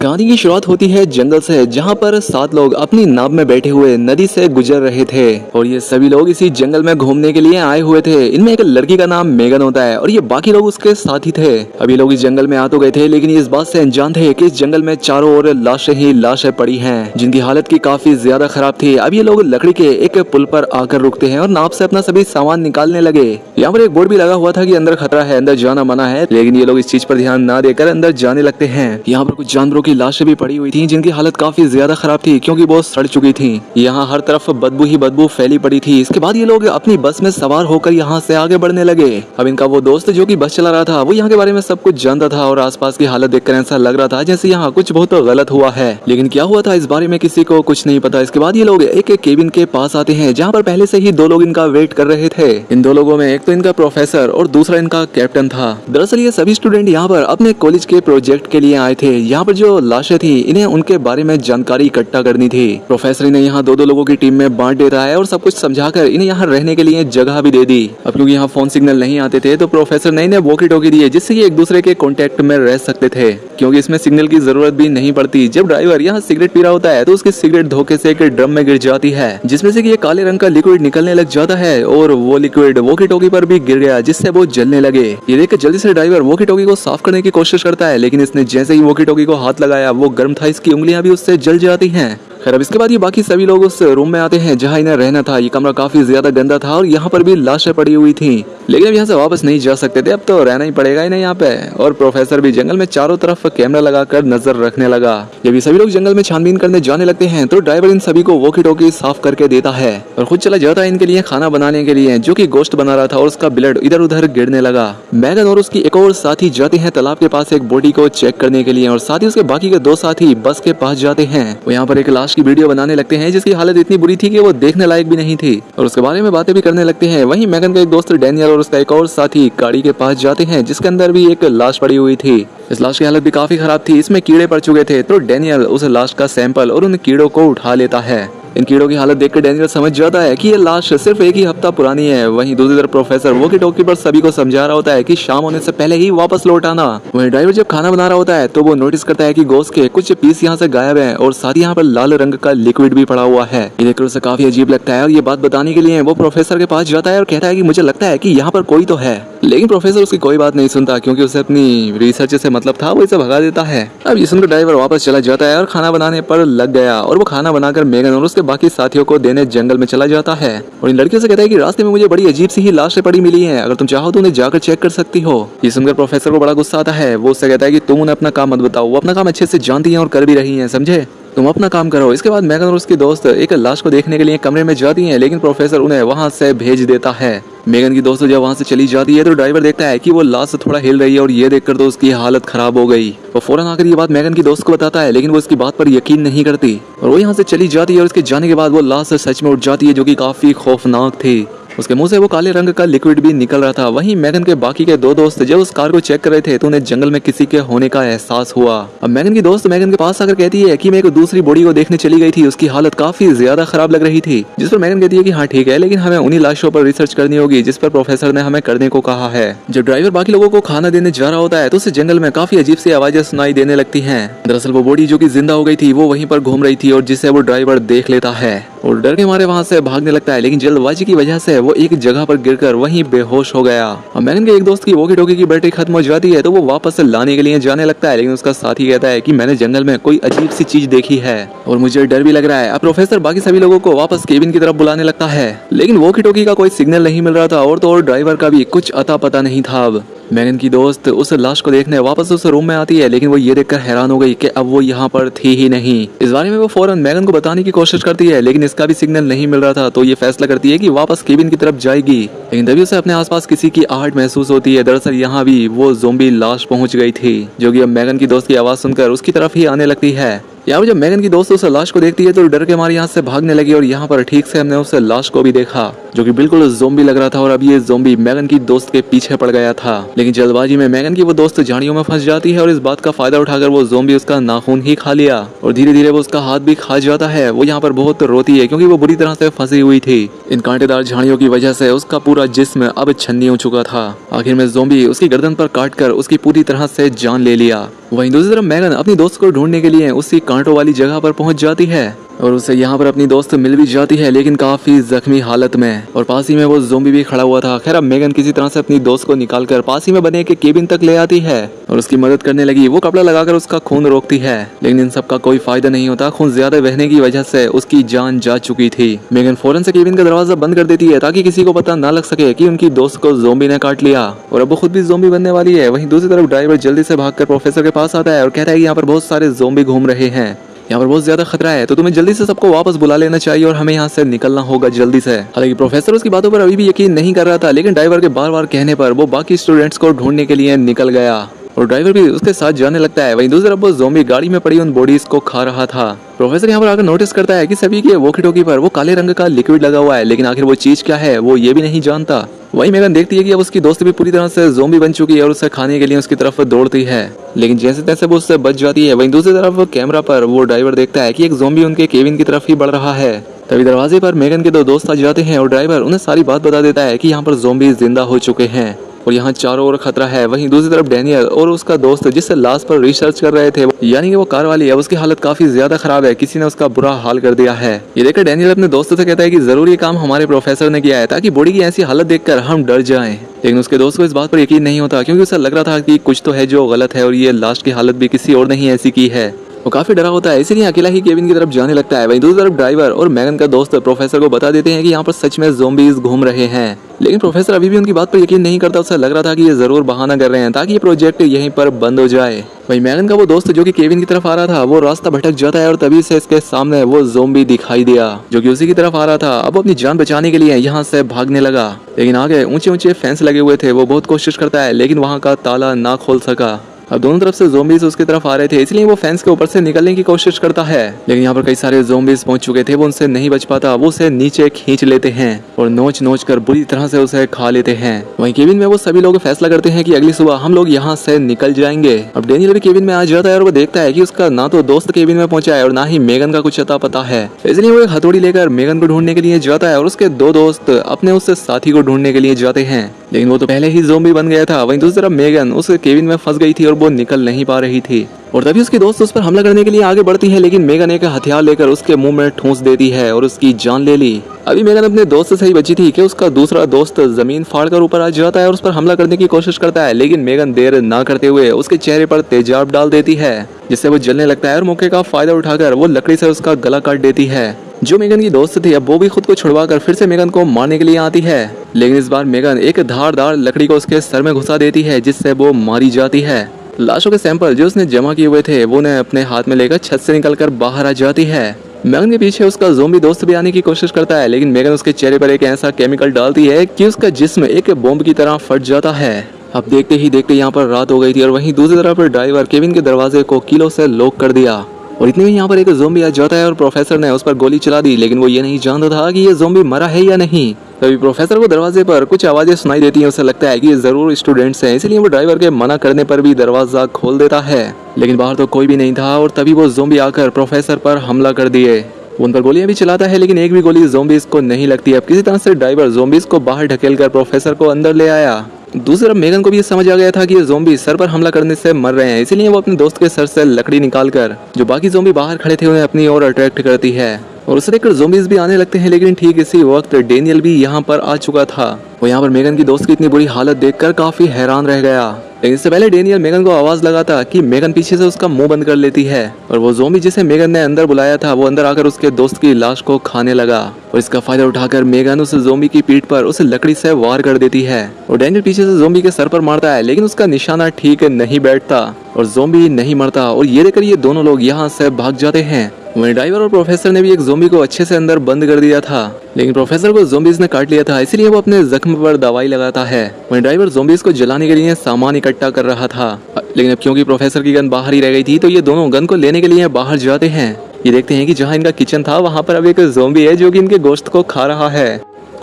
कहानी की शुरुआत होती है जंगल से, जहाँ पर 7 लोग अपनी नाव में बैठे हुए नदी से गुजर रहे थे और ये सभी लोग इसी जंगल में घूमने के लिए आए हुए थे। इनमें एक लड़की का नाम मेगन होता है और ये बाकी लोग उसके साथी थे। अब ये लोग इस जंगल में आ तो गए थे, लेकिन ये इस बात से अनजान थे कि इस जंगल में चारों ओर लाशें ही लाशें पड़ी हैं, जिनकी हालत की काफी ज्यादा खराब थी। अब ये लोग लकड़ी के एक पुल पर आकर रुकते हैं और नाव से अपना सभी सामान निकालने लगे। यहाँ पर एक बोर्ड भी लगा हुआ था कि अंदर खतरा है, अंदर जाना मना है, लेकिन ये लोग इस चीज पर ध्यान न देकर अंदर जाने लगते हैं। यहाँ पर कुछ जानवरों की लाशें भी पड़ी हुई थी, जिनकी हालत काफी ज्यादा खराब थी क्योंकि वो सड़ चुकी थी। यहाँ हर तरफ बदबू ही बदबू फैली पड़ी थी। इसके बाद ये लोग अपनी बस में सवार होकर यहाँ से आगे बढ़ने लगे। अब इनका वो दोस्त जो कि बस चला रहा था, वो यहाँ के बारे में सब कुछ जानता था और आसपास की हालत देखकर ऐसा लग रहा था जैसे यहाँ कुछ बहुत गलत हुआ है, लेकिन क्या हुआ था इस बारे में किसी को कुछ नहीं पता। इसके बाद ये लोग एक केबिन के पास आते हैं, जहाँ पर पहले से ही 2 लोग इनका वेट कर रहे थे। इन 2 लोगों में एक तो इनका प्रोफेसर और दूसरा इनका कैप्टन था। दरअसल ये सभी स्टूडेंट यहाँ पर अपने कॉलेज के प्रोजेक्ट के लिए आए थे। यहाँ पर जो लाशें थी, इन्हें उनके बारे में जानकारी इकट्ठा करनी थी। प्रोफेसर इन्हें यहाँ 2-2 लोगों की टीम में बांट देता है और सब कुछ समझाकर इन्हें यहाँ रहने के लिए जगह भी दे दी। अब क्योंकि यहाँ फोन सिग्नल नहीं आते थे, तो प्रोफेसर ने इन्हें वॉकी टॉकी दिए, जिससे ये एक दूसरे के कांटेक्ट में रह सकते थे, क्योंकि इसमें सिग्नल की जरूरत भी नहीं पड़ती। जब ड्राइवर यहाँ सिगरेट पी रहा होता है तो उसकी सिगरेट धोखे से एक ड्रम में गिर जाती है, जिसमें से ये काले रंग का लिक्विड निकलने लग जाता है और वो लिक्विड वॉकी टॉकी पर भी गिर गया, जिससे वो जलने लगे। ये देख जल्दी से ड्राइवर वॉकी टॉकी को साफ करने की कोशिश करता है, लेकिन इसने जैसे ही वॉकी टॉकी को हाथ लगाया, वो गर्म था, इसकी उंगलियां भी उससे जल जाती हैं। खैर अब इसके बाद ये बाकी सभी लोग उस रूम में आते हैं जहां इन्हें रहना था। ये कमरा काफी ज्यादा गंदा था और यहाँ पर भी लाशें पड़ी हुई थी, लेकिन अब यहाँ से वापस नहीं जा सकते थे, अब तो रहना ही पड़ेगा इन्हें यहाँ पे। और प्रोफेसर भी जंगल में चारों तरफ कैमरा लगाकर नजर रखने लगा। जब ये सभी लोग जंगल में छानबीन करने जाने लगते हैं, तो ड्राइवर इन सभी को वॉकी टॉकी साफ करके देता है और खुद चला जाता है इनके लिए खाना बनाने के लिए, जो कि गोश्त बना रहा था और उसका ब्लड इधर उधर गिरने लगा। मैगन और उसकी एक और साथी जाते हैं तालाब के पास एक बॉडी को चेक करने के लिए और साथ ही उसके बाकी के 2 साथी बस के पास जाते हैं। वो यहाँ पर एक लाश की वीडियो बनाने लगते हैं, जिसकी हालत इतनी बुरी थी कि वो देखने लायक भी नहीं थी, और उसके बारे में बातें भी करने लगते हैं। वहीं मैगन का एक दोस्त डैनियल और उसका एक और साथी गाड़ी के पास जाते हैं, जिसके अंदर भी एक लाश पड़ी हुई थी। इस लाश की हालत भी काफी खराब थी, इसमें कीड़े पड़ चुके थे। तो डैनियल उस लाश का सैंपल और उन कीड़ों को उठा लेता है। इन कीड़ों की हालत देखकर डैनियल समझ जाता है कि ये लाश सिर्फ 1 ही हफ्ता पुरानी है। वहीं दूसरी तरफ प्रोफेसर वॉकी टॉकी पर सभी को समझा रहा होता है कि शाम होने से पहले ही वापस लौट आना। वहीं ड्राइवर जब खाना बना रहा होता है, तो वो नोटिस करता है कि गोश्त के कुछ पीस यहाँ से गायब हैं और साथ ही यहाँ पर लाल रंग का लिक्विड भी पड़ा हुआ है। ये देखकर उसे काफी अजीब लगता है और ये बात बताने के लिए वो प्रोफेसर के पास जाता है और कहता है कि मुझे लगता है कि यहाँ पर कोई तो है, लेकिन प्रोफेसर उसकी कोई बात नहीं सुनता, क्योंकि उसे अपनी रिसर्च से मतलब था, वो इसे भगा देता है। अब ये सुनकर ड्राइवर वापस चला जाता है और खाना बनाने पर लग गया और वो खाना बनाकर मेगन और उसके बाकी साथियों को देने जंगल में चला जाता है। और इन लड़कियों से कहता है कि रास्ते में मुझे बड़ी अजीब सी ही लाशें पड़ी मिली हैं, अगर तुम चाहो तो उन्हें जाकर चेक कर सकती हो। ये सुनकर प्रोफेसर को बड़ा गुस्सा आता है। वो उससे कहता है कि तुम उन्हें अपना काम मत बताओ, वो अपना काम अच्छे से जानती हैं और कर भी रही हैं, समझे, तुम अपना काम करो। इसके बाद मैगन और उसकी दोस्त एक लाश को देखने के लिए कमरे में जाती हैं, लेकिन प्रोफेसर उन्हें वहां से भेज देता है। मेगन की दोस्त जब वहां से चली जाती है, तो ड्राइवर देखता है कि वो लाश थोड़ा हिल रही है और ये देखकर तो उसकी हालत खराब हो गई। वो फौरन आकर ये बात मैगन की दोस्त को बताता है, लेकिन वो इसकी बात पर यकीन नहीं करती और वो यहाँ से चली जाती है। और उसके जाने के बाद वो लाश सच में उठ जाती है, जो कि काफी खौफनाक थी। उसके मुंह से वो काले रंग का लिक्विड भी निकल रहा था। वहीं मैगन के बाकी के 2 दोस्त जब उस कार को चेक कर रहे थे, तो उन्हें जंगल में किसी के होने का एहसास हुआ। अब मैगन की दोस्त मैगन के पास आकर कहती है कि मैं एक दूसरी बॉडी को देखने चली गई थी, उसकी हालत काफी ज्यादा खराब लग रही थी। जिस पर मैगन कहती है कि हाँ ठीक है, लेकिन हमें उन्हीं लाशों पर रिसर्च करनी होगी जिस पर प्रोफेसर ने हमें करने को कहा है। जब ड्राइवर बाकी लोगों को खाना देने जा रहा होता है, तो उसे जंगल में काफी अजीब सी आवाजें सुनाई देने लगती हैं। दरअसल वो बॉडी जो कि जिंदा हो गई थी, वो वहीं पर घूम रही थी और जिसे वो ड्राइवर देख लेता है और डर के मारे वहां से भागने लगता है, लेकिन जल्दबाजी की वजह से वो एक जगह पर गिरकर वहीं बेहोश हो गया। अब मैगन के एक दोस्त की वॉकी टॉकी की बैटरी खत्म हो जाती है, तो वो वापस लाने के लिए जाने लगता है, लेकिन उसका साथी कहता है कि मैंने जंगल में कोई अजीब सी चीज देखी है और मुझे डर भी लग रहा है। अब प्रोफेसर बाकी सभी लोगों को वापस केबिन की तरफ बुलाने लगता है, लेकिन वॉकी टॉकी का कोई सिग्नल नहीं मिल रहा था और तो और ड्राइवर का भी कुछ अता पता नहीं था। अब मैगन की दोस्त उस लाश को देखने वापस उस रूम में आती है, लेकिन वो ये देखकर हैरान हो गई कि अब वो यहाँ पर थी ही नहीं। इस बारे में वो फौरन मैगन को बताने की कोशिश करती है, लेकिन इसका भी सिग्नल नहीं मिल रहा था, तो ये फैसला करती है कि वापस केबिन की तरफ जाएगी। लेकिन तभी उसे अपने आसपास किसी की आहट महसूस होती है। दरअसल यहाँ भी वो ज़ोंबी लाश पहुंच गई थी, जो कि अब मैगन की दोस्त की आवाज सुनकर उसकी तरफ ही आने लगती है। यहाँ पर जब मेगन की दोस्त उस लाश को देखती है तो डर के मारे यहाँ से भागने लगी और यहाँ पर ठीक से हमने उस लाश को भी देखा जो कि बिल्कुल ज़ोंबी लग रहा था और अब ये ज़ोंबी मेगन की दोस्त के पीछे पड़ गया था। लेकिन जल्दबाजी में मेगन की वो दोस्त झाड़ियों में फंस जाती है और इस बात का फायदा उठाकर वो ज़ोंबी उसका नाखून ही खा लिया और धीरे धीरे वो उसका हाथ भी खा जाता है। वो यहाँ पर बहुत रोती है क्योंकि वो बुरी तरह से फंसी हुई थी। इन कांटेदार झाड़ियों की वजह से उसका पूरा जिस्म अब छन्नी हो चुका था। आखिर में ज़ोंबी उसकी गर्दन पर काटकर उसकी पूरी तरह से जान ले लिया। वहीं दूसरी तरफ मेगन अपनी दोस्त को ढूंढने के लिए उसी कांटों वाली जगह पर पहुंच जाती है और उसे यहाँ पर अपनी दोस्त मिल भी जाती है लेकिन काफी जख्मी हालत में और पास ही में वो ज़ोंबी भी खड़ा हुआ था। खैर अब मेगन किसी तरह से अपनी दोस्त को निकालकर पास ही में बने के केबिन तक ले आती है और उसकी मदद करने लगी। वो कपड़ा लगाकर उसका खून रोकती है लेकिन इन सब का कोई फायदा नहीं होता। खून ज्यादा बहने की वजह से उसकी जान जा चुकी थी। मेगन फौरन से केबिन का दरवाजा बंद कर देती है ताकि किसी को पता न लग सके कि उनकी दोस्त को ज़ोंबी ने काट लिया और अब वो खुद भी ज़ोंबी बनने वाली है। वहीं दूसरी तरफ ड्राइवर जल्दी से भागकर प्रोफेसर के पास आता है और कहता है कि यहाँ पर बहुत सारे ज़ोंबी घूम रहे हैं, यहाँ पर बहुत ज्यादा खतरा है, तो तुम्हें जल्दी से सबको वापस बुला लेना चाहिए और हमें यहाँ से निकलना होगा जल्दी से। हालांकि प्रोफेसर उसकी बातों पर अभी भी यकीन नहीं कर रहा था लेकिन ड्राइवर के बार बार कहने पर वो बाकी स्टूडेंट्स को ढूंढने के लिए निकल गया और ड्राइवर भी उसके साथ जाने लगता है। वहीं दूसरी तरफ वो ज़ोंबी गाड़ी में पड़ी उन बॉडीज को खा रहा था। प्रोफेसर यहाँ पर आकर नोटिस करता है कि सभी के वॉकी टॉकी पर वो काले रंग का लिक्विड लगा हुआ है लेकिन आखिर वो चीज क्या है वो ये भी नहीं जानता। वही मेगन देखती है कि अब उसकी दोस्त भी पूरी तरह से ज़ोंबी बन चुकी है और उसे खाने के लिए उसकी तरफ दौड़ती है लेकिन जैसे तैसे वो उससे बच जाती है। वहीं दूसरी तरफ कैमरा पर वो ड्राइवर देखता है कि एक ज़ोंबी उनके केबिन की तरफ ही बढ़ रहा है। तभी दरवाजे पर मेगन के दो दोस्त आ जाते हैं और ड्राइवर उन्हें सारी बात बता देता है कि यहाँ पर ज़ोंबी जिंदा हो चुके हैं और यहाँ चारों ओर खतरा है। वहीं दूसरी तरफ डैनियल और उसका दोस्त जिससे लाश पर रिसर्च कर रहे थे यानी कि वो कार वाली है, उसकी हालत काफी ज्यादा खराब है, किसी ने उसका बुरा हाल कर दिया है। ये देखकर डैनियल अपने दोस्तों से कहता है कि जरूर ये काम हमारे प्रोफेसर ने किया है ताकि बॉडी की ऐसी हालत देखकर हम डर जाएं। लेकिन उसके दोस्त को इस बात पर यकीन नहीं होता क्योंकि उसे लग रहा था कि कुछ तो है जो गलत है और ये लाश की हालत भी किसी और नहीं ऐसी की है। वो काफी डरा होता है इसीलिए अकेला ही केबिन की तरफ जाने लगता है। वहीं दूसरी तरफ ड्राइवर और मेगन का दोस्त प्रोफेसर को बता देते हैं कि यहाँ पर सच में ज़ोंबीज घूम रहे हैं लेकिन प्रोफेसर अभी भी उनकी बात पर यकीन नहीं करता। उसे लग रहा था कि ये जरूर बहाना कर रहे हैं ताकि ये प्रोजेक्ट यहीं पर बंद हो जाए। वहीं मेगन का वो दोस्त जो कि केबिन की तरफ आ रहा था वो रास्ता भटक जाता है और तभी से इसके सामने वो ज़ोंबी दिखाई दिया जो कि उसी की तरफ आ रहा था। अब वो अपनी जान बचाने के लिए यहाँ से भागने लगा लेकिन आगे ऊंचे ऊंचे फेंस लगे हुए थे। वो बहुत कोशिश करता है लेकिन वहाँ का ताला ना खोल सका। अब दोनों तरफ से ज़ोंबीज उसकी तरफ आ रहे थे इसलिए वो फेंस के ऊपर से निकलने की कोशिश करता है लेकिन यहाँ पर कई सारे ज़ोंबीज पहुंच चुके थे। वो उनसे नहीं बच पाता, वो उसे नीचे खींच लेते हैं और नोच नोच कर बुरी तरह से उसे खा लेते हैं। वहीं केबिन में वो सभी लोग फैसला करते हैं कि अगली सुबह हम लोग यहाँ से निकल जाएंगे। अब डैनियल भी केबिन में आ जाता है और वो देखता है कि उसका ना तो दोस्त केबिन में पहुंचा है और ना ही मेगन का कुछ अता पता है। इसलिए वो एक हथौड़ी लेकर मेगन को ढूंढने के लिए जाता है और उसके दो दोस्त अपने उस साथी को ढूंढने के लिए जाते हैं लेकिन वो तो पहले ही ज़ोंबी बन गया था। वहीं दूसरी तरफ मेगन उस केबिन में फंस गई थी और वो निकल नहीं पा रही थी और तभी उसकी दोस्त उस पर हमला करने के लिए आगे बढ़ती है लेकिन मेगन एक हथियार लेकर उसके मुंह में ठूंस देती है और उसकी जान ले ली। अभी मेगन अपने दोस्त से ही बची थी कि उसका दूसरा दोस्त जमीन फाड़कर ऊपर आ जाता है और उस पर हमला करने की कोशिश करता है लेकिन मेगन देर ना करते हुए उसके चेहरे पर तेजाब डाल देती है जिससे वो जलने लगता है और मौके का फायदा उठाकर वो लकड़ी से उसका गला काट देती है। जो मेगन की दोस्त थी अब वो भी खुद को छुड़वाकर फिर से मेगन को मारने के लिए आती है लेकिन इस बार मेगन एक धारदार लकड़ी को उसके सर में घुसा देती है जिससे वो मारी जाती है। लाशों के सैंपल जो उसने जमा किए हुए थे वो उन्हें अपने हाथ में लेकर छत से निकलकर बाहर आ जाती है। मेगन के पीछे उसका ज़ोंबी दोस्त भी आने की कोशिश करता है लेकिन मेगन उसके चेहरे पर एक ऐसा केमिकल डालती है कि उसका जिस्म एक बॉम्ब की तरह फट जाता है। अब देखते ही देखते यहाँ पर रात हो गई थी और वहीं दूसरी तरफ ड्राइवर केबिन के दरवाजे को कीलों से लॉक कर दिया और इतने में यहाँ पर एक ज़ोंबी आ जाता है और प्रोफेसर ने उस पर गोली चला दी लेकिन वो ये नहीं जानता था कि ये ज़ोंबी मरा है या नहीं। तभी प्रोफेसर को दरवाजे पर कुछ आवाजें सुनाई देती हैं। उसे लगता है कि ये जरूर स्टूडेंट्स हैं इसलिए वो ड्राइवर के मना करने पर भी दरवाजा खोल देता है लेकिन बाहर तो कोई भी नहीं था और तभी वो ज़ोंबी आकर प्रोफेसर पर हमला कर दिए। उन पर गोलियां भी चलाता है लेकिन एक भी गोली ज़ोंबीज को नहीं लगती। अब किसी तरह से ड्राइवर ज़ोंबीज को बाहर ढकेलकर प्रोफेसर को अंदर ले आया। दूसरी तरफ मेगन को भी ये समझ आ गया था कि ये ज़ोंबी सर पर हमला करने से मर रहे हैं इसलिए वो अपने दोस्त के सर से लकड़ी निकालकर जो बाकी ज़ोंबी बाहर खड़े थे उन्हें अपनी ओर अट्रैक्ट करती है और उसे देखकर ज़ोंबीज भी आने लगते हैं। लेकिन ठीक इसी वक्त डैनियल भी यहाँ पर आ चुका था। वो यहाँ पर मेगन की दोस्त की इतनी बुरी हालत देखकर काफी हैरान रह गया लेकिन इससे पहले डैनियल मेगन को आवाज लगाता कि मेगन पीछे से उसका मुंह बंद कर लेती है और वो ज़ोंबी जिसे मेगन ने अंदर बुलाया था वो अंदर आकर उसके दोस्त की लाश को खाने लगा और इसका फायदा उठाकर मेगन उस ज़ोंबी की पीठ पर उसे लकड़ी से वार कर देती है और डैनियल पीछे से ज़ोंबी के सर पर मारता है लेकिन उसका निशाना ठीक नहीं बैठता और ज़ोंबी नहीं मरता और ये देखकर ये दोनों लोग यहाँ से भाग जाते हैं। वहीं ड्राइवर और प्रोफेसर ने भी एक ज़ोंबी को अच्छे से अंदर बंद कर दिया था, लेकिन प्रोफेसर को ज़ोंबीज ने काट लिया था, इसलिए वो अपने जख्म पर दवाई लगाता है। वहीं ड्राइवर ज़ोंबीज को जलाने के लिए सामान इकट्ठा कर रहा था, लेकिन अब क्योंकि प्रोफेसर की गन बाहर ही रह गई थी तो ये दोनों गन को लेने के लिए बाहर जाते हैं। ये देखते हैं कि जहाँ इनका किचन था वहाँ पर अब एक ज़ोंबी है जो कि इनके गोश्त को खा रहा है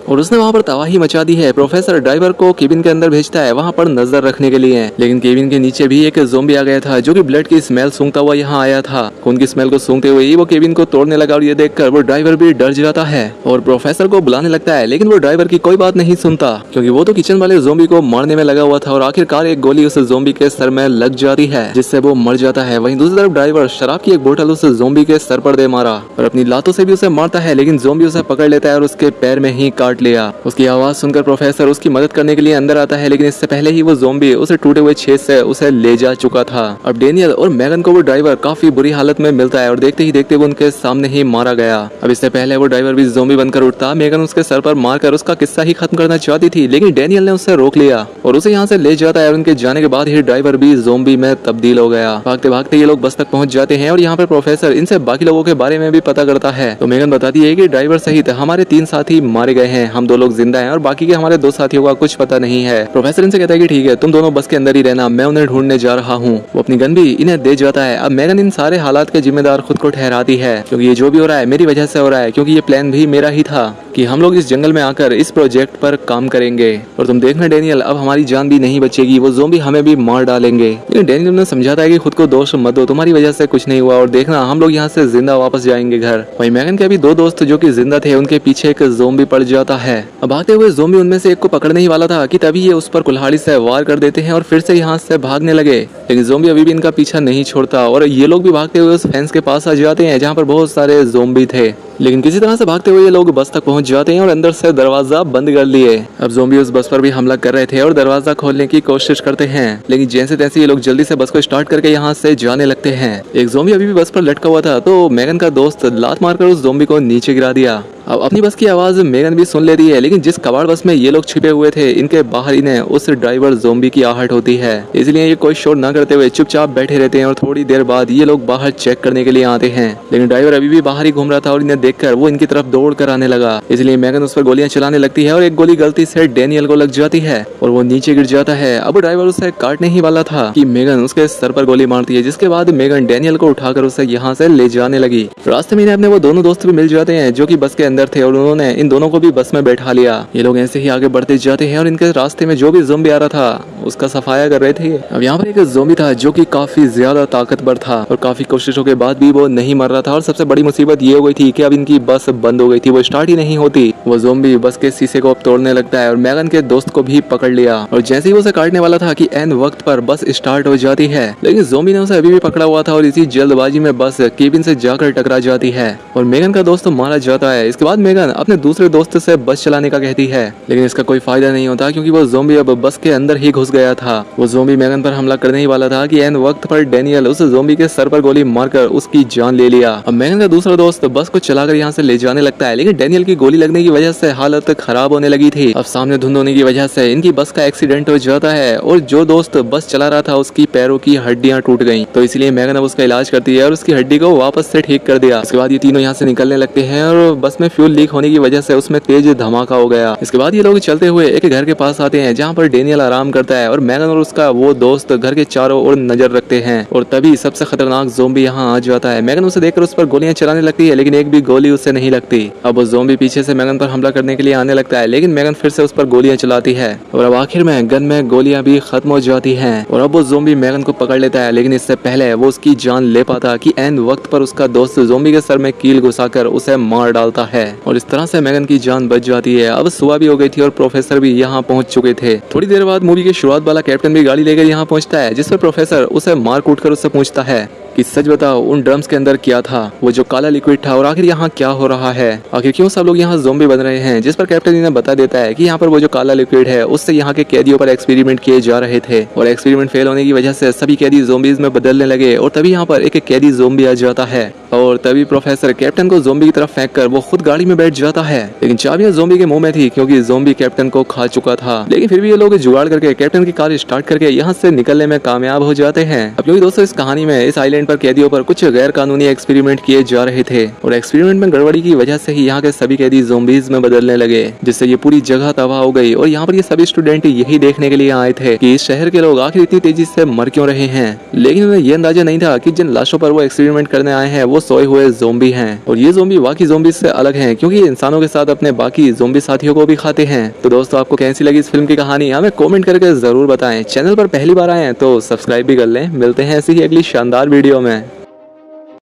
और उसने वहाँ पर तबाही मचा दी है। प्रोफेसर ड्राइवर को केबिन के अंदर भेजता है वहाँ पर नजर रखने के लिए, लेकिन केबिन के नीचे भी एक ज़ोंबी आ गया था जो कि ब्लड की स्मेल सूंघता हुआ यहाँ आया था। खून की स्मेल को सूंघते हुए ही वो केबिन को तोड़ने लगा और ये देखकर वो ड्राइवर भी डर जाता है और प्रोफेसर को बुलाने लगता है, लेकिन वो ड्राइवर की कोई बात नहीं सुनता क्योंकि वो तो किचन वाले ज़ोंबी को मारने में लगा हुआ था और आखिरकार एक गोली उस ज़ोंबी के सर में लग जाती है जिससे वो मर जाता है। वहीं दूसरी तरफ ड्राइवर शराब की एक बोतल उस ज़ोंबी के सर पर दे मारा और अपनी लातों से भी उसे मारता है, लेकिन ज़ोंबी उसे पकड़ लेता है और उसके पैर में ही काट लिया। उसकी आवाज सुनकर प्रोफेसर उसकी मदद करने के लिए अंदर आता है, लेकिन इससे पहले ही वो ज़ोंबी उसे टूटे हुए छेद से उसे ले जा चुका था। अब डेनियल और मैगन को वो ड्राइवर काफी बुरी हालत में मिलता है और देखते ही देखते वो उनके सामने ही मारा गया। अब इससे पहले वो ड्राइवर भी ज़ोंबी बनकर उठता, मैगन उसके सर पर मारकर उसका किस्सा ही खत्म करना चाहती थी, लेकिन डेनियल ने उसे रोक लिया और उसे यहाँ से ले जाता है और उनके जाने के बाद ही ड्राइवर भी ज़ोंबी में तब्दील हो गया। भागते भागते ये लोग बस तक पहुंच जाते हैं और यहाँ पर प्रोफेसर इनसे बाकी लोगों के बारे में भी पता करता है तो मैगन बताती है कि ड्राइवर सहित हमारे 3 साथी मारे गए हैं, हम 2 लोग जिंदा हैं और बाकी के हमारे 2 साथियों का कुछ पता नहीं है। प्रोफेसर इनसे कहता है कि ठीक है, तुम दोनों बस के अंदर ही रहना, मैं उन्हें ढूंढने जा रहा हूँ। वो अपनी गन भी इन्हें दे जाता है। अब मैगन इन सारे हालात के जिम्मेदार खुद को ठहराती है क्योंकि ये जो भी हो रहा है मेरी वजह से हो रहा है, क्योंकि ये प्लान भी मेरा ही था कि हम लोग इस जंगल में आकर इस प्रोजेक्ट पर काम करेंगे और तुम देखना डेनियल, अब हमारी जान भी नहीं बचेगी, वो ज़ोंबी हमें भी मार डालेंगे। लेकिन डेनियल ने समझाता है कि खुद को दोष मत दो, तुम्हारी वजह से कुछ नहीं हुआ और देखना हम लोग यहाँ से जिंदा वापस जाएंगे घर। वहीं मैगन के अभी 2 दोस्त जो कि जिंदा थे उनके पीछे एक ज़ोंबी पड़ जाता है। अब आते हुए ज़ोंबी उनमें से एक को पकड़ने ही वाला था कि तभी ये उस पर कुल्हाड़ी से वार कर देते हैं और फिर से यहाँ से भागने लगे, लेकिन ज़ोंबी अभी भी इनका पीछा नहीं छोड़ता और ये लोग भी भागते हुए उस फेंस के पास आ जाते हैं जहाँ पर बहुत सारे ज़ोंबी थे। लेकिन किसी तरह से भागते हुए ये लोग बस तक पहुंच जाते हैं और अंदर से दरवाजा बंद कर लिए। अब ज़ोंबी उस बस पर भी हमला कर रहे थे और दरवाजा खोलने की कोशिश करते हैं, लेकिन जैसे तैसे ये लोग जल्दी से बस को स्टार्ट करके यहाँ से जाने लगते हैं। एक ज़ोंबी अभी भी बस पर लटका हुआ था तो मैगन का दोस्त लात मारकर उस ज़ोंबी को नीचे गिरा दिया। अब अपनी बस की आवाज मैगन भी सुन लेती है, लेकिन जिस कबाड़ बस में ये लोग छिपे हुए थे इनके बाहर इन्हें उस ड्राइवर ज़ोंबी की आहट होती है, इसलिए ये कोई शोर न करते हुए चुपचाप बैठे रहते हैं और थोड़ी देर बाद ये लोग बाहर चेक करने के लिए आते हैं। लेकिन ड्राइवर अभी भी बाहर ही घूम रहा था और इन्हें देखकर वो इनकी तरफ दौड़ कर आने लगा, इसलिए मैगन उस पर गोलियां चलाने लगती है और एक गोली गलती से डेनियल को लग जाती है और वो नीचे गिर जाता है। अब ड्राइवर उसे काटने ही वाला था कि मैगन उसके सर पर गोली मारती है, जिसके बाद मैगन डेनियल को उठाकर उसे यहाँ से ले जाने लगी। रास्ते में अपने वो दोनों दोस्त भी मिल जाते हैं जो कि बस के अंदर थे और उन्होंने इन दोनों को भी बस में बैठा लिया। ये लोग ऐसे ही आगे बढ़ते जाते हैं और इनके रास्ते में जो भी ज़ोंबी आ रहा था उसका सफाया कर रहे थे। अब यहाँ पर एक ज़ोंबी था जो कि काफी ज्यादा ताकतवर था और काफी कोशिशों के बाद भी वो नहीं मर रहा था और सबसे बड़ी मुसीबत ये हो गई थी कि अब इनकी बस बंद हो गई थी, वो स्टार्ट ही नहीं होती। वो ज़ोंबी बस के शीशे को अब तोड़ने लगता है और मैगन के दोस्त को भी पकड़ लिया और जैसे ही वो उसे काटने वाला था कि एन वक्त पर बस स्टार्ट हो जाती है, लेकिन ज़ोंबी ने उसे अभी भी पकड़ा हुआ था और इसी जल्दबाजी में बस केबिन से जाकर टकरा जाती है और मैगन का दोस्त मारा जाता है। इसके बाद मैगन अपने दूसरे दोस्त से बस चलाने का कहती है, लेकिन इसका कोई फायदा नहीं होता क्योंकि वो ज़ोंबी अब बस के अंदर ही घुस गया था। वो ज़ोंबी मैगन पर हमला करने ही वाला था कि एन वक्त पर डेनियल उस ज़ोंबी के सर पर गोली मारकर उसकी जान ले लिया। अब मैगन का दूसरा दोस्त बस को चलाकर यहाँ से ले जाने लगता है, लेकिन डेनियल की गोली लगने की वजह से हालत खराब होने लगी थी। अब सामने धुंध होने की वजह से इनकी बस का एक्सीडेंट हो जाता है और जो दोस्त बस चला रहा था उसकी पैरों की हड्डियां टूट गईं, तो इसलिए मैगन अब उसका इलाज करती है और उसकी हड्डी को वापस से ठीक कर दिया। इसके बाद ये तीनों यहाँ से निकलने लगते हैं और बस में फ्यूल लीक होने की वजह से उसमें तेज धमाका हो गया। इसके बाद ये लोग चलते हुए एक घर के पास आते हैं जहाँ पर डेनियल आराम करता है और मैगन और उसका वो दोस्त घर के चारों ओर नजर रखते हैं और तभी सबसे खतरनाक ज़ोंबी यहाँ आ जाता है। मैगन उसे देखकर उस पर गोलियां चलाने लगती है, लेकिन एक भी गोली उससे नहीं लगती। अब वो ज़ोंबी पीछे से मैगन पर हमला करने के लिए आने लगता है, लेकिन मैगन फिर से उस पर गोलियां चलाती है और अब आखिर में गन में गोलियां भी खत्म हो जाती हैं और अब वो ज़ोंबी मैगन को पकड़ लेता है, लेकिन इससे पहले वो उसकी जान ले पाता कि एन वक्त पर उसका दोस्त ज़ोंबी के सर में कील घुसाकर उसे मार डालता है और इस तरह से मैगन की जान बच जाती है। अब सुबह भी हो गई थी और प्रोफेसर भी यहाँ पहुंच चुके थे। थोड़ी देर बाद मूवी के शुरुआत वाला कैप्टन भी गाड़ी लेकर यहाँ पहुंचता है, जिस पर प्रोफेसर उसे मार कूट कर उससे पूछता है कि सच बताओ उन ड्रम्स के अंदर क्या था, वो जो काला लिक्विड था, और आखिर यहाँ क्या हो रहा है, आखिर क्यों सब लोग यहाँ ज़ोंबी बन रहे हैं। जिस पर कैप्टन इन्हें बता देता है कि यहाँ पर वो जो काला लिक्विड है उससे यहाँ के कैदियों पर एक्सपेरिमेंट किए जा रहे थे और एक्सपेरिमेंट फेल होने की वजह से सभी कैदी ज़ोंबीज में बदलने लगे और तभी यहाँ पर एक कैदी ज़ोंबी आ जाता है और तभी प्रोफेसर कैप्टन को ज़ोंबी की तरफ फेंक कर वो खुद गाड़ी में बैठ जाता है, लेकिन चाबियां ज़ोंबी के मुंह में थी क्योंकि ज़ोंबी कैप्टन को खा चुका था। लेकिन फिर भी ये लोग जुगाड़ करके कैप्टन की कार स्टार्ट करके यहाँ से निकलने में कामयाब हो जाते हैं। अब क्योंकि दोस्तों इस कहानी में इस आइलैंड पर कैदियों पर कुछ गैर कानूनी एक्सपेरिमेंट किए जा रहे थे और एक्सपेरिमेंट में गड़बड़ी की वजह से ही यहाँ के सभी कैदी ज़ोंबीज में बदलने लगे, जिससे ये पूरी जगह तबाह हो गई। और यहाँ पर ये सभी स्टूडेंट यही देखने के लिए आए थे कि इस शहर के लोग आखिर इतनी तेजी से मर क्यों रहे हैं। लेकिन उन्हें ये अंदाजा नहीं था कि जिन लाशों पर वो एक्सपेरिमेंट करने आए हैं वो सोए हुए ज़ोंबी हैं और ये ज़ोंबी बाकी ज़ोंबी से अलग हैं क्योंकि ये इंसानों के साथ अपने बाकी ज़ोंबी साथियों को भी खाते हैं। तो दोस्तों आपको कैसी लगी इस फिल्म की कहानी हमें कमेंट करके जरूर बताएं। चैनल पर पहली बार आए हैं तो सब्सक्राइब भी कर लें। मिलते हैं ऐसी ही अगली शानदार वीडियो में।